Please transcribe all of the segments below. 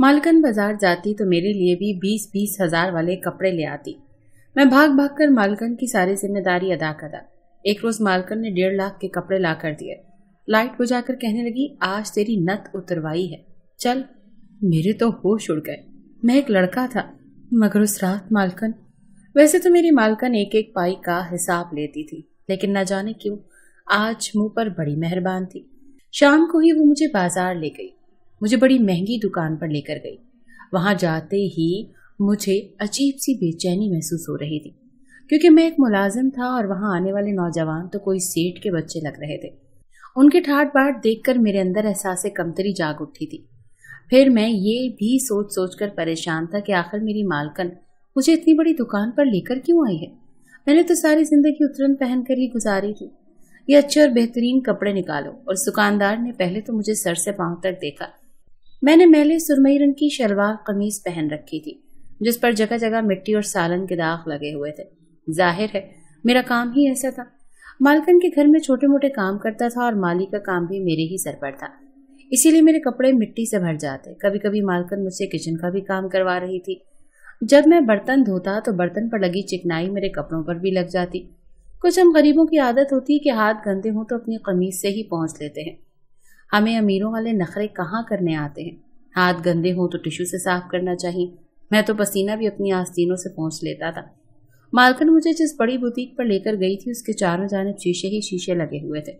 मालकन बाजार जाती तो मेरे लिए भी 20-20 हजार वाले कपड़े ले आती। मैं भाग भाग कर मालकन की सारी जिम्मेदारी अदा करा। एक रोज मालकन ने 1.5 लाख के कपड़े ला कर दिए। लाइट बुझाकर कहने लगी, आज तेरी नत उतरवाई है, चल। मेरे तो होश उड़ गए। मैं एक लड़का था मगर उस रात मालकन। वैसे तो मेरी मालकन एक एक पाई का हिसाब लेती थी, लेकिन न जाने क्यों आज मुंह पर बड़ी मेहरबान थी। शाम को ही वो मुझे बाजार ले गई, मुझे बड़ी महंगी दुकान पर लेकर गई। वहां जाते ही मुझे अजीब सी बेचैनी महसूस हो रही थी, क्योंकि मैं एक मुलाजिम था और वहां आने वाले नौजवान तो कोई सेठ के बच्चे लग रहे थे। उनके ठाट बाट देखकर मेरे अंदर एहसास कमतरी जाग उठी थी। फिर मैं ये भी सोच सोच कर परेशान था कि आखिर मेरी मालकन मुझे इतनी बड़ी दुकान पर लेकर क्यों आई है। मैंने तो सारी जिंदगी उतरन पहन कर ही गुजारी थी। ये अच्छे और बेहतरीन कपड़े निकालो। और दुकानदार ने पहले तो मुझे सर से पांव तक देखा। मैंने मैले सुरमई रंग की शलवार कमीज पहन रखी थी, जिस पर जगह जगह मिट्टी और सालन के दाग लगे हुए थे। जाहिर है मेरा काम ही ऐसा था। मालकन के घर में छोटे मोटे काम करता था और माली का काम भी मेरे ही सर पर था, इसीलिए मेरे कपड़े मिट्टी से भर जाते। कभी कभी मालकन मुझसे किचन का भी काम करवा रही थी। जब मैं बर्तन धोता तो बर्तन पर लगी चिकनाई मेरे कपड़ों पर भी लग जाती। कुछ हम गरीबों की आदत होती है कि हाथ गंदे हों तो अपनी कमीज से ही पहुंच लेते हैं। हमें अमीरों वाले नखरे कहाँ करने आते हैं। हाथ गंदे हों तो टिश्यू से साफ करना चाहिए। मैं तो पसीना भी अपनी आस्तीनों से पहुंच लेता था। मालकन मुझे जिस बड़ी बुटीक पर लेकर गई थी उसके चारों जानिब शीशे ही शीशे लगे हुए थे।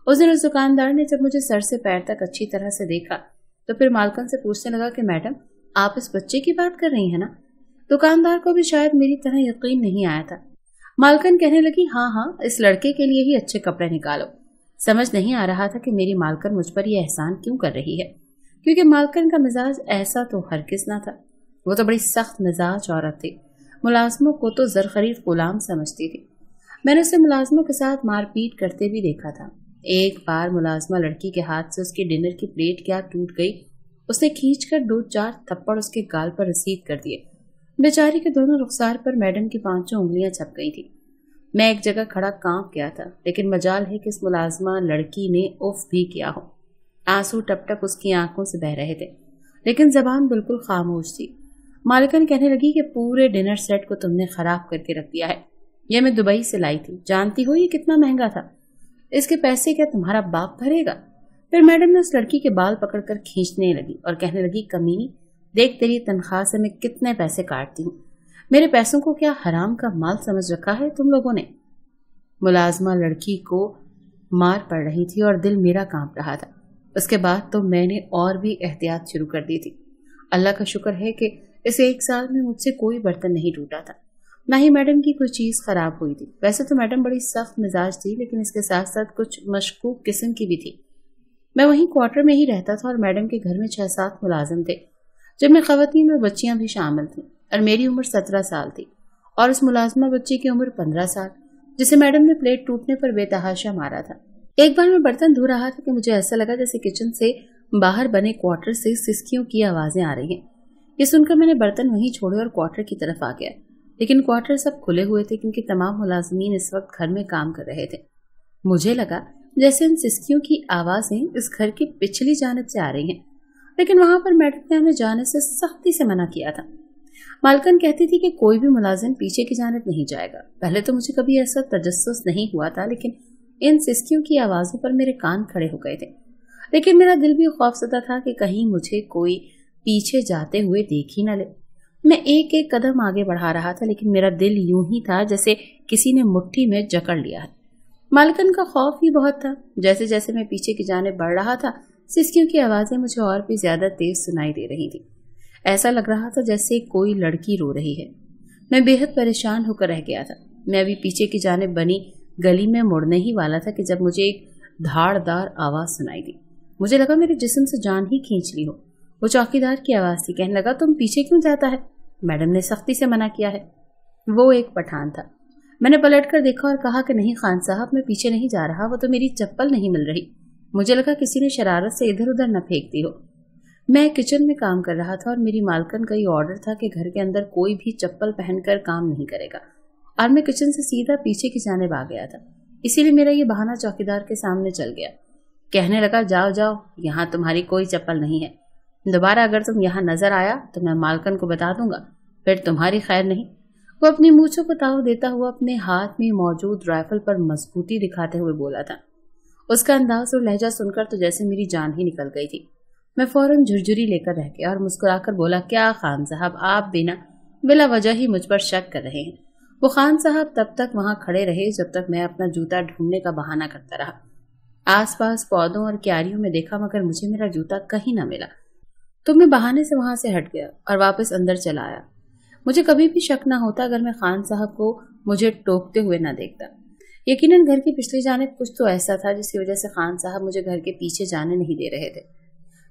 उस दिन उस दुकानदार ने जब मुझे सर से पैर तक अच्छी तरह से देखा तो फिर मालकन से पूछने लगा कि मैडम, आप इस बच्चे की बात कर रही हैं ना। दुकानदार को भी शायद मेरी तरह यकीन नहीं आया था। मालकन कहने लगी, हाँ हाँ, इस लड़के के लिए ही अच्छे कपड़े निकालो। समझ नहीं आ रहा था कि मेरी मालकन मुझ पर यह एहसान क्यों कर रही है, क्योंकि मालकन का मिजाज ऐसा तो हरगिज ना था। वो तो बड़ी सख्त मिजाज औरत थी। मुलाजमों को तो ज़रख़रीद गुलाम समझती थी। मैंने उसे मुलाजमों के साथ मारपीट करते भी देखा था। एक बार मुलाजमा लड़की के हाथ से उसके डिनर की प्लेट क्या टूट गई। उसने खींचकर 2-4 थप्पड़ उसके गाल पर रसीद कर दिए। बेचारी के दोनों रुखसार पर मैडम की 5 उंगलियां छप गई थी। मैं एक जगह खड़ा कांप गया था, लेकिन मजाल है कि इस मुलाजमा लड़की ने उफ भी किया हो। आंसू टप टप उसकी आंखों से बह रहे थे, लेकिन जबान बिल्कुल खामोश थी। मालिकन कहने लगी कि पूरे डिनर सेट को तुमने खराब करके रख दिया है। यह मैं दुबई से लाई थी, जानती हो ये कितना महंगा था। इसके पैसे क्या तुम्हारा बाप भरेगा। फिर मैडम ने उस लड़की के बाल पकड़कर खींचने लगी और कहने लगी, कमीनी, देख तेरी तनख्वाह से मैं कितने पैसे काटती हूँ। मेरे पैसों को क्या हराम का माल समझ रखा है तुम लोगों ने। मुलाजमा लड़की को मार पड़ रही थी और दिल मेरा कांप रहा था। उसके बाद तो मैंने और भी एहतियात शुरू कर दी थी। अल्लाह का शुक्र है कि इस 1 साल में मुझसे कोई बर्तन नहीं टूटा था, ना ही मैडम की कोई चीज खराब हुई थी। वैसे तो मैडम बड़ी सख्त मिजाज थी, लेकिन इसके साथ साथ कुछ मशकूक किस्म की भी थी। मैं वहीं क्वार्टर में ही रहता था और मैडम के घर में 6-7 मुलाजिम थे, जिनमें खवातीन और बच्चियां भी शामिल थीं। और मेरी उम्र 17 साल थी और उस मुलाजमा बच्ची की उम्र 15 साल, जिसे मैडम ने प्लेट टूटने पर बेतहाशा मारा था। एक बार मैं बर्तन धो रहा था कि मुझे ऐसा लगा जैसे किचन से बाहर बने क्वार्टर से सिसकियों की आवाजें आ रही हैं। ये सुनकर मैंने बर्तन वहीं छोड़े और क्वार्टर की तरफ आ गया, लेकिन क्वार्टर सब खुले हुए थे क्योंकि तमाम मुलाजमीन इस वक्त घर में काम कर रहे थे। मुझे लगा जैसे इन सिसकियों की आवाजें इस घर की पिछली जानिब से आ रही हैं, लेकिन वहां पर मैडम ने हमें जाने से सख्ती से मना किया था। मालकन कहती थी कि कोई भी मुलाजिम पीछे की जानिब नहीं जाएगा। पहले तो मुझे कभी ऐसा तजस्सुस नहीं हुआ था, लेकिन इन सिसकियों की आवाजों पर मेरे कान खड़े हो गए थे। लेकिन मेरा दिल भी खौफजदा था कि कहीं मुझे कोई पीछे जाते हुए देख ही न ले। मैं एक एक कदम आगे बढ़ा रहा था, लेकिन मेरा दिल यूं ही था जैसे किसी ने मुट्ठी में जकड़ लिया है। मालकन का खौफ भी बहुत था। जैसे जैसे मैं पीछे की जानिब बढ़ रहा था, सिसकियों की आवाजें मुझे और भी ज्यादा तेज सुनाई दे रही थी। ऐसा लग रहा था जैसे कोई लड़की रो रही है। मैं बेहद परेशान होकर रह गया था। मैं अभी पीछे की जानिब बनी गली में मुड़ने ही वाला था कि जब मुझे एक धारदार आवाज सुनाई दी। मुझे लगा मेरे जिस्म से जान ही खींच ली हो। वो चौकीदार की आवाज थी। कहने लगा, तुम पीछे क्यों जाता है, मैडम ने सख्ती से मना किया है। वो एक पठान था। मैंने पलट कर देखा और कहा कि नहीं खान साहब, मैं पीछे नहीं जा रहा, वो तो मेरी चप्पल नहीं मिल रही। मुझे लगा किसी ने शरारत से इधर उधर न फेंक दी हो। मैं किचन में काम कर रहा था और मेरी मालकन का ये ऑर्डर था कि घर के अंदर कोई भी चप्पल पहनकर काम नहीं करेगा, और मैं किचन से सीधा पीछे की जानिब आ गया था। इसीलिए मेरा ये बहाना चौकीदार के सामने चल गया। कहने लगा, जाओ जाओ, यहाँ तुम्हारी कोई चप्पल नहीं है। दोबारा अगर तुम यहाँ नजर आया तो मैं मालकन को बता दूंगा, फिर तुम्हारी खैर नहीं। वो अपनी मूंछों को ताव देता हुआ अपने हाथ में मौजूद राइफल पर मजबूती दिखाते हुए बोला था। उसका अंदाज और लहजा सुनकर तो जैसे मेरी जान ही निकल गई थी। मैं फौरन झुरझुरी लेकर रह गया और मुस्कुराकर बोला, क्या खान साहब, आप बिला वजह ही मुझ पर शक कर रहे हैं? वो खान साहब तब तक वहां खड़े रहे जब तक मैं अपना जूता ढूंढने का बहाना करता रहा। आसपास पौधों और क्यारियों में देखा मगर मुझे मेरा जूता कहीं न मिला। तो मैं बहाने से वहां से हट गया और वापस अंदर चला आया। मुझे कभी भी शक न होता अगर मैं खान साहब को मुझे टोकते हुए न देखता। यकीनन घर की पिछली जानिब कुछ तो ऐसा था जिसकी वजह से खान साहब मुझे घर के पीछे जाने नहीं दे रहे थे।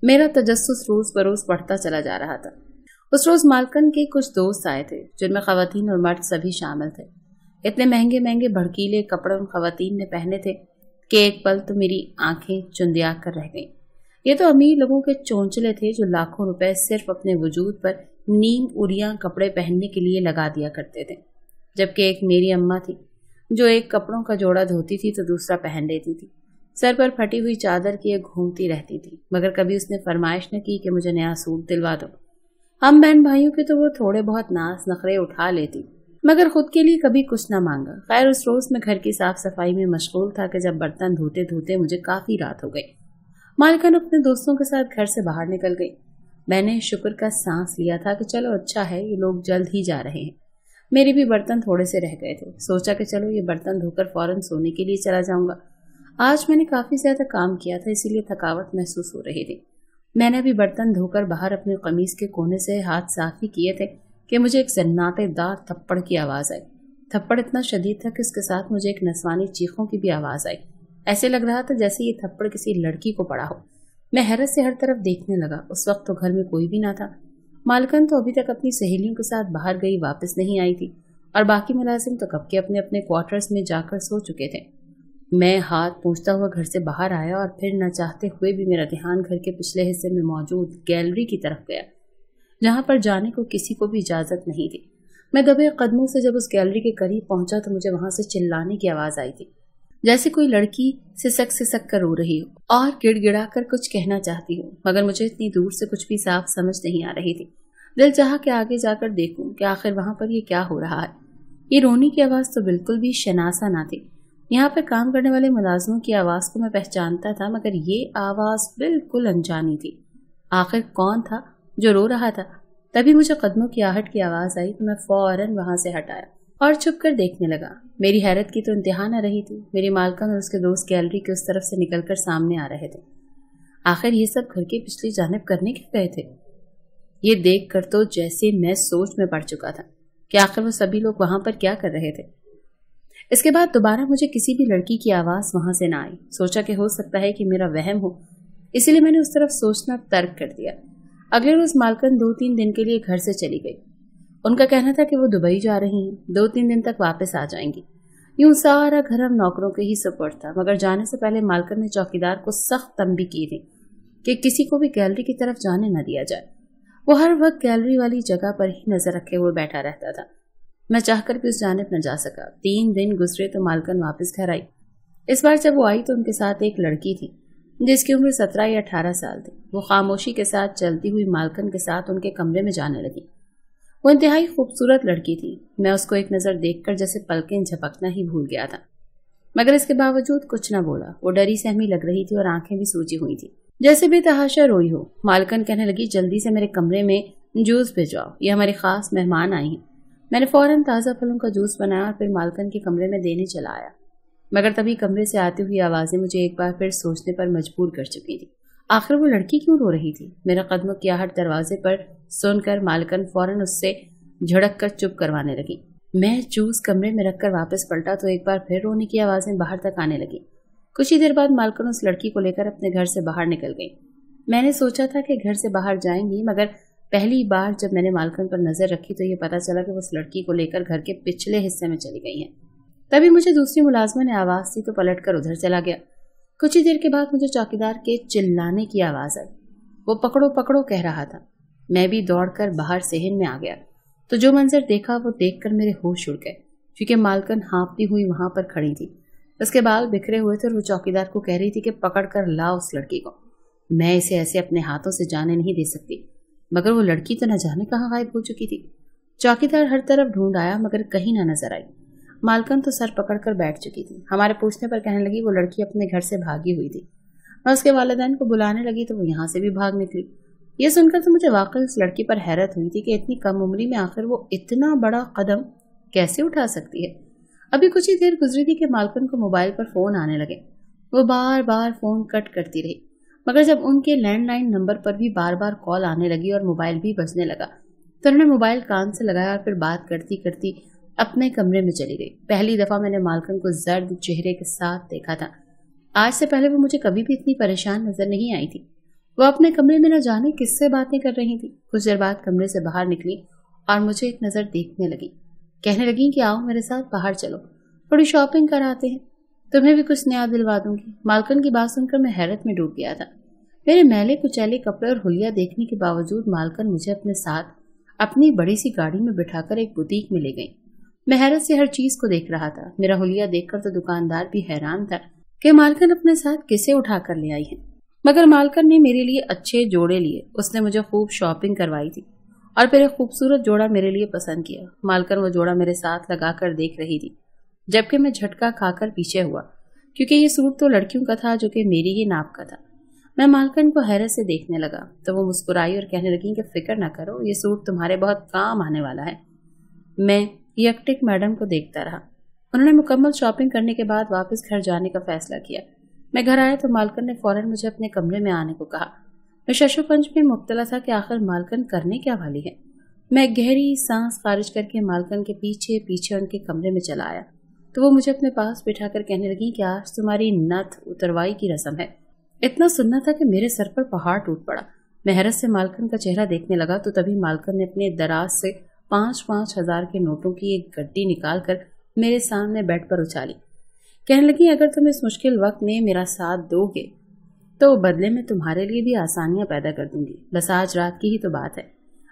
मेरा तजस्सुस रोज बरोज बढ़ता चला जा रहा था। उस रोज मालकन के कुछ दोस्त आए थे जिनमें खवातीन और मर्द सभी शामिल थे। इतने महंगे महंगे भड़कीले कपड़े उन खवातीन ने पहने थे कि एक पल तो मेरी आंखें चुंदिया कर रह गईं। ये तो अमीर लोगों के चोंचले थे जो लाखों रुपए सिर्फ अपने वजूद पर नीम उड़िया कपड़े पहनने के लिए लगा दिया करते थे, जबकि एक मेरी अम्मा थी जो एक कपड़ों का जोड़ा धोती थी तो दूसरा पहन लेती थी। सर पर फटी हुई चादर किए घूमती रहती थी, मगर कभी उसने फरमाइश न की कि मुझे नया सूट दिलवा दो। हम बहन भाइयों के तो वो थोड़े बहुत नाज नखरे उठा लेती, मगर खुद के लिए कभी कुछ न मांगा। खैर, उस रोज मैं घर की साफ सफाई में मशगूल था कि जब बर्तन धोते धोते मुझे काफी रात हो गई। मालकन अपने दोस्तों के साथ घर से बाहर निकल गई। मैंने शुक्र का सांस लिया था कि चलो अच्छा है, ये लोग जल्द ही जा रहे हैं। मेरे भी बर्तन थोड़े से रह गए थे। सोचा कि चलो ये बर्तन धोकर फौरन सोने के लिए चला जाऊंगा। आज मैंने काफी ज्यादा काम किया था, इसीलिए थकावट महसूस हो रही थी। मैंने अभी बर्तन धोकर बाहर अपनी कमीज के कोने से हाथ साफ ही किए थे कि मुझे एक सन्नाटेदार थप्पड़ की आवाज आई। थप्पड़ इतना शदीद था कि उसके साथ मुझे एक नस्वानी चीखों की भी आवाज आई। ऐसे लग रहा था जैसे ये थप्पड़ किसी लड़की को पड़ा हो। मैं हैरत से हर तरफ देखने लगा। उस वक्त तो घर में कोई भी ना था। मालकन तो अभी तक अपनी सहेलियों के साथ बाहर गई, वापस नहीं आई थी, और बाकी मुलाजिम तो कब के अपने अपने क्वार्टर्स में जाकर सो चुके थे। मैं हाथ पूंछता हुआ घर से बाहर आया और फिर न चाहते हुए भी मेरा ध्यान घर के पिछले हिस्से में मौजूद गैलरी की तरफ गया, जहां पर जाने को किसी को भी इजाजत नहीं थी। मैं दबे कदमों से जब उस गैलरी के करीब पहुंचा तो मुझे वहां से चिल्लाने की आवाज आई थी, जैसे कोई लड़की सिसक कर रो रही हो और गिड़गिड़ा कर कुछ कहना चाहती हो, मगर मुझे इतनी दूर से कुछ भी साफ समझ नहीं आ रही थी। दिल चाहा कि आगे जाकर देखूं कि आखिर वहां पर ये क्या हो रहा है। ये रोने की आवाज तो बिल्कुल भी शनासा ना थी। यहाँ पर काम करने वाले मुलाजिमों की आवाज को मैं पहचानता था, मगर ये आवाज बिल्कुल अनजानी थी। आखिर कौन था जो रो रहा था? तभी मुझे कदमों की आहट की आवाज आई तो मैं फौरन वहां से हटाया और छुप कर देखने लगा। मेरी हैरत की तो इंतहा न रही थी। मेरी मालकन और उसके दोस्त गैलरी के उस तरफ से निकलकर सामने आ रहे थे। आखिर ये सब घर के पिछली जानिब करने के गए थे। ये देखकर तो जैसे मैं सोच में पड़ चुका था कि आखिर वो सभी लोग वहां पर क्या कर रहे थे। इसके बाद दोबारा मुझे किसी भी लड़की की आवाज वहां से न आई। सोचा कि हो सकता है कि मेरा वहम हो, इसीलिए मैंने उस तरफ सोचना तर्क कर दिया। अगले रोज मालकन 2-3 दिन के लिए घर से चली गई। उनका कहना था कि वो दुबई जा रही हैं, 2-3 दिन तक वापस आ जाएंगी। यूं सारा घर हम नौकरों के ही सुपुर्द था, मगर जाने से पहले मालकन ने चौकीदार को सख्त तंबीह की थी कि किसी को भी गैलरी की तरफ जाने न दिया जाए। वो हर वक्त गैलरी वाली जगह पर ही नजर रखे हुए बैठा रहता था। मैं चाहकर भी उस जानिब न जा सका। 3 दिन गुजरे तो मालकन वापस घर आई। इस बार जब वो आई तो उनके साथ एक लड़की थी जिसकी उम्र 17 या 18 साल थी। वो खामोशी के साथ चलती हुई मालकन के साथ उनके कमरे में जाने लगी। वो इंतहाई खूबसूरत लड़की थी। मैं उसको एक नजर देखकर जैसे पलकें झपकना ही भूल गया था, मगर इसके बावजूद कुछ न बोला। वो डरी सहमी लग रही थी और आंखें भी सूजी हुई थी, जैसे बेतहाशा रोई हो। मालकन कहने लगी, जल्दी से मेरे कमरे में जूस भिजवाओ, ये हमारी खास मेहमान आई हैं। मैंने फौरन ताज़ा फलों का जूस बनाया और फिर मालकन के कमरे में देने चला आया, मगर तभी कमरे से आती हुई आवाजें मुझे एक बार फिर सोचने पर मजबूर कर चुकी थी। आखिर वो लड़की क्यों रो रही थी? मेरा कदमों की आहट दरवाजे पर सुनकर मालकन फौरन उससे झड़क कर चुप करवाने लगी। मैं जूस कमरे में रखकर वापस पलटा तो एक बार फिर रोने की आवाजें बाहर तक आने लगी। कुछ ही देर बाद मालकन उस लड़की को लेकर अपने घर से बाहर निकल गई। मैंने सोचा था कि घर से बाहर जाएंगी, मगर पहली बार जब मैंने मालकन पर नजर रखी तो ये पता चला कि वो उस लड़की को लेकर घर के पिछले हिस्से में चली गई है। तभी मुझे दूसरी मुलाजमा ने आवाज दी तो पलटकर उधर चला गया। कुछ ही देर के बाद मुझे चौकीदार के चिल्लाने की आवाज आई। वो पकड़ो पकड़ो कह रहा था। मैं भी दौड़कर बाहर सेहन में आ गया तो जो मंजर देखा वो देखकर मेरे होश उड़ गए, क्योंकि मालकन हाँफती हुई वहां पर खड़ी थी। उसके बाल बिखरे हुए थे और वो चौकीदार को कह रही थी कि पकड़ कर लाओ उस लड़की को। मैं इसे ऐसे अपने हाथों से जाने नहीं दे सकती। मगर वो लड़की तो न जाने कहाँ गायब हो चुकी थी। चौकीदार हर तरफ ढूंढ आया मगर कहीं ना नजर आई। मालकन तो सर पकड़कर बैठ चुकी थी। हमारे पूछने पर कहने लगी वो लड़की अपने घर से भागी हुई थी। मैं उसके वालिदैन को बुलाने लगी तो वो यहाँ से भी भाग निकली। ये सुनकर तो मुझे वाकई उस लड़की पर हैरत हुई थी कि इतनी कम उम्री में आखिर वो इतना बड़ा कदम कैसे उठा सकती है। अभी कुछ ही देर गुजरी थी कि मालकन को मोबाइल पर फोन आने लगे। वो बार बार फोन कट करती रही, मगर जब उनके लैंडलाइन नंबर पर भी बार बार कॉल आने लगी और मोबाइल भी बजने लगा तो उन्होंने मोबाइल कान से लगाया और फिर बात करती करती अपने कमरे में चली गई। पहली दफा मैंने मालकन को जर्द चेहरे के साथ देखा था। आज से पहले वो मुझे कभी भी इतनी परेशान नजर नहीं आई थी। वो अपने कमरे में न जाने किससे बातें कर रही थी। कुछ देर बाद कमरे से बाहर निकली और मुझे एक नजर देखने लगी। कहने लगी कि आओ मेरे साथ बाहर चलो, थोड़ी शॉपिंग कराते हैं, तुम्हें भी कुछ नया दिलवा दूंगी। मालकन की बात सुनकर मैं हैरत में डूब गया था। मेरे मैले कुचैले कपड़े और हुलिया देखने के बावजूद मालकन मुझे अपने साथ अपनी बड़ी सी गाड़ी में बिठाकर एक बुटीक में ले गई। मैं हैरत से हर चीज को देख रहा था। मेरा हुलिया देखकर तो दुकानदार भी हैरान था कि मालकन अपने साथ किसे उठा कर ले आई है। मगर मालकन ने मेरे लिए अच्छे जोड़े लिए। उसने मुझे खूब शॉपिंग करवाई थी और फिर एक खूबसूरत जोड़ा मेरे लिए पसंद किया। मालकन वो जोड़ा मेरे साथ लगाकर देख रही थी, जबकि मैं झटका खाकर पीछे हुआ, क्योंकि ये सूट तो लड़कियों का था जो कि मेरी ही नाप का था। मैं मालकन को हैरत से देखने लगा तो वो मुस्कुराई और कहने लगी कि फिक्र ना करो, ये सूट तुम्हारे बहुत काम आने वाला है। मैं यकटिक मैडम को देखता रहा। उन्होंने मुकम्मल शॉपिंग करने के बाद वापस घर जाने का फैसला किया। मैं घर आया तो मालकन ने फौरन मुझे अपने कमरे में आने को कहा। मैं शशोपंच में मुब्तला था कि आखिर मालकन करने क्या वाली है। मैं गहरी सांस खारिज करके मालकन के पीछे पीछे उनके कमरे में चला आया तो वो मुझे अपने पास बिठाकर कहने लगी कि आज तुम्हारी नथ उतरवाई की रस्म है। इतना सुनना था कि मेरे सर पर पहाड़ टूट पड़ा। मैं हैरत से मालकन का चेहरा देखने लगा तो तभी मालकन ने अपने दराज से 5-5 हजार के नोटों की एक गड्डी निकालकर मेरे सामने बेड पर उछाली। कहने लगी अगर तुम इस मुश्किल वक्त में मेरा साथ दोगे तो बदले में तुम्हारे लिए भी आसानियां पैदा कर दूंगी। बस आज रात की ही तो बात है।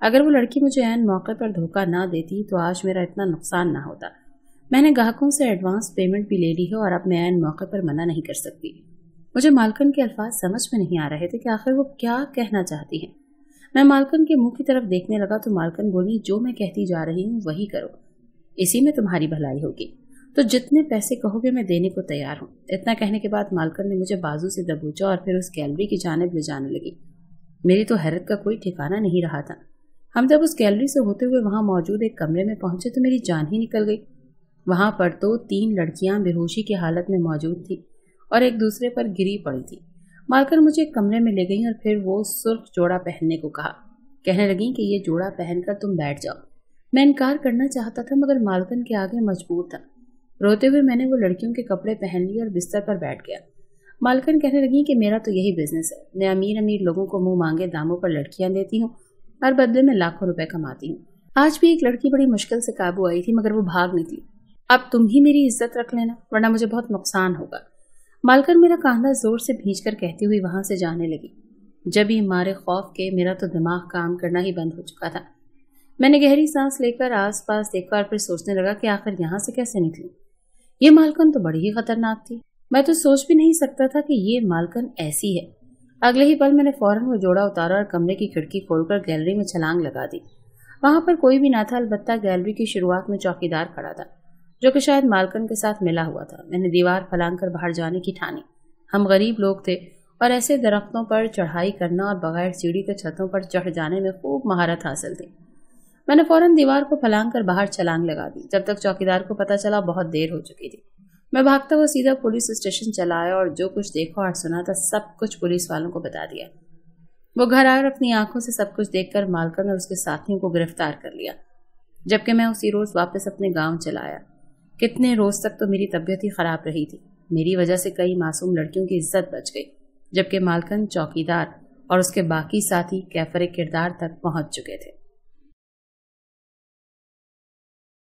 अगर वो लड़की मुझे ऐन मौके पर धोखा ना देती तो आज मेरा इतना नुकसान ना होता। मैंने ग्राहकों से एडवांस पेमेंट भी ले ली है और अब मैं ऐन मौके पर मना नहीं कर सकती। मुझे मालकन के अल्फाज समझ में नहीं आ रहे थे कि आखिर वो क्या कहना चाहती है। मैं मालकन के मुंह की तरफ देखने लगा तो मालकन बोली, जो मैं कहती जा रही हूँ वही करो, इसी में तुम्हारी भलाई होगी। तो जितने पैसे कहोगे मैं देने को तैयार हूँ। इतना कहने के बाद मालकन ने मुझे बाजू से दबोचा और फिर उस गैलरी की जानिब ले जाने लगी। मेरी तो हैरत का कोई ठिकाना नहीं रहा था। हम जब उस गैलरी से होते हुए वहां मौजूद एक कमरे में पहुंचे तो मेरी जान ही निकल गई। वहां पर तो 3 लड़कियां बेहोशी की हालत में मौजूद थी और एक दूसरे पर गिरी पड़ी थी। मालकन मुझे एक कमरे में ले गई और फिर वो सुर्ख जोड़ा पहनने को कहा। कहने लगी कि ये जोड़ा पहनकर तुम बैठ जाओ। मैं इनकार करना चाहता था मगर मालकन के आगे मजबूर था। रोते हुए मैंने वो लड़कियों के कपड़े पहन लिए और बिस्तर पर बैठ गया। मालकन कहने लगी कि मेरा तो यही बिजनेस है। मैं अमीर अमीर लोगों को मुंह मांगे दामों पर लड़कियां देती हूँ और बदले में लाखों रुपए कमाती हूँ। आज भी एक लड़की बड़ी मुश्किल से काबू आई थी मगर वो भाग निकली। अब तुम ही मेरी इज्जत रख लेना वरना मुझे बहुत नुकसान होगा। मालकन मेरा कांधा जोर से भींचकर कहती हुई वहां से जाने लगी। जब ही मारे खौफ के मेरा तो दिमाग काम करना ही बंद हो चुका था। मैंने गहरी सांस लेकर आसपास देखा और फिर सोचने लगा कि आखिर यहाँ से कैसे निकलूं। ये मालकन तो बड़ी ही खतरनाक थी। मैं तो सोच भी नहीं सकता था कि ये मालकन ऐसी है। अगले ही पल मैंने फौरन वो जोड़ा उतारा और कमरे की खिड़की खोलकर गैलरी में छलांग लगा दी। वहां पर कोई भी ना था, अलबत्ता गैलरी की शुरुआत में चौकीदार खड़ा था जो कि शायद मालकन के साथ मिला हुआ था। मैंने दीवार फलांग कर बाहर जाने की ठानी। हम गरीब लोग थे और ऐसे दरख्तों पर चढ़ाई करना और बगैर सीढ़ी के छतों पर चढ़ जाने में खूब महारत हासिल थी। मैंने फौरन दीवार को फलांग कर बाहर छलांग लगा दी। जब तक चौकीदार को पता चला बहुत देर हो चुकी थी। मैं भागता हुआ सीधा पुलिस स्टेशन चला आया और जो कुछ देखा और सुना था सब कुछ पुलिस वालों को बता दिया। वो घर आए और अपनी आंखों से सब कुछ देखकर मालकन और उसके साथियों को गिरफ्तार कर लिया, जबकि मैं उसी रोज वापस अपने गांव चला आया। कितने रोज तक तो मेरी तबीयत ही खराब रही थी। मेरी वजह से कई मासूम लड़कियों की इज्जत बच गई, जबकि मालकन, चौकीदार और उसके बाकी साथी कैफरे किरदार तक पहुंच चुके थे।